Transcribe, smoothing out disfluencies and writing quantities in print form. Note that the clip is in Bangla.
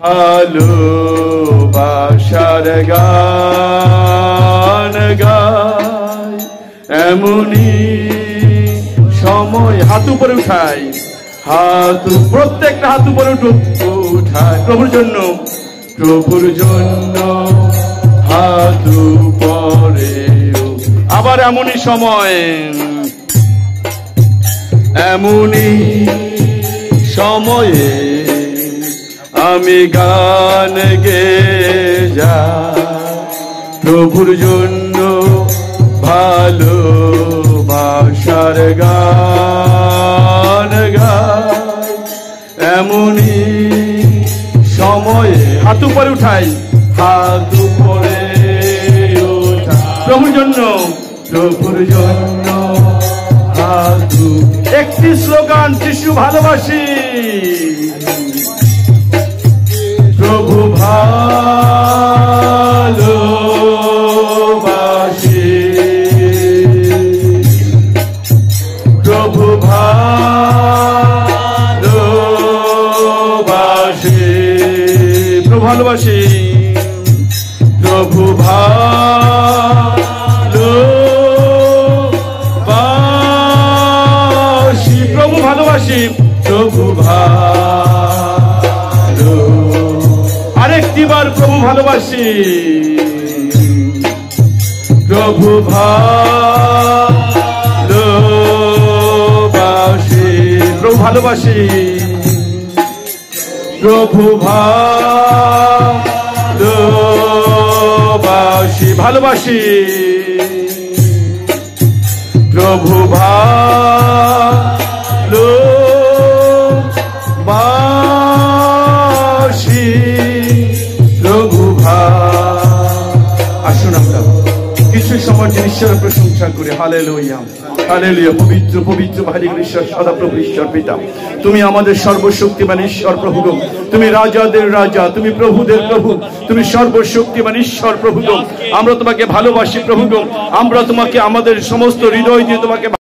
ভালোবাসার গান গাই এমনি সময় হাত উপরে উঠাই, প্রত্যেকটা হাত উপরে উঠাই প্রভুর জন্য, প্রভুর জন্য হাত উপরে। আবার এমনই সময়, এমনই সময়ে আমি গান গেয়ে যাই প্রভুর জন্য, ভালোবাসার গান গাই এমনই সময়ে হাত উপরে উঠাই, হাত উপরে উঠাই প্রভুর জন্য, প্রভুর জন্য হাত। একটি স্লোগান, যিশু ভালোবাসি, প্রভু ভালোবাসি, প্রভু ভালোবাসি, প্রভু ভালোবাসি, প্রভু ভালোবাসি, প্রভু ভালোবাসি, প্রভু আরেকটিবার প্রভু ভালোবাসি, প্রভু ভালোবাসি, প্রভু ভালোবাসি, প্রভু ভালোবাসি, ভালোবাসি, প্রভু ভালোবাসি, প্রভু আসুন আমরা কিছু সময় ঈশ্বরের প্রশংসা করি। Hallelujah, hallelujah. পবিত্র পবিত্র ভারী ঈশ্বর, সদাপ্রভু ঈশ্বর পিতা, তুমি আমাদের সর্বশক্তিমান ঈশ্বর প্রভু গো, তুমি রাজাদের রাজা, তুমি প্রভুদের প্রভু, তুমি সর্বশক্তিমান ঈশ্বর প্রভু গো। আমরা তোমাকে ভালোবাসি প্রভু গো, আমরা তোমাকে আমাদের সমস্ত হৃদয় দিয়ে তোমাকে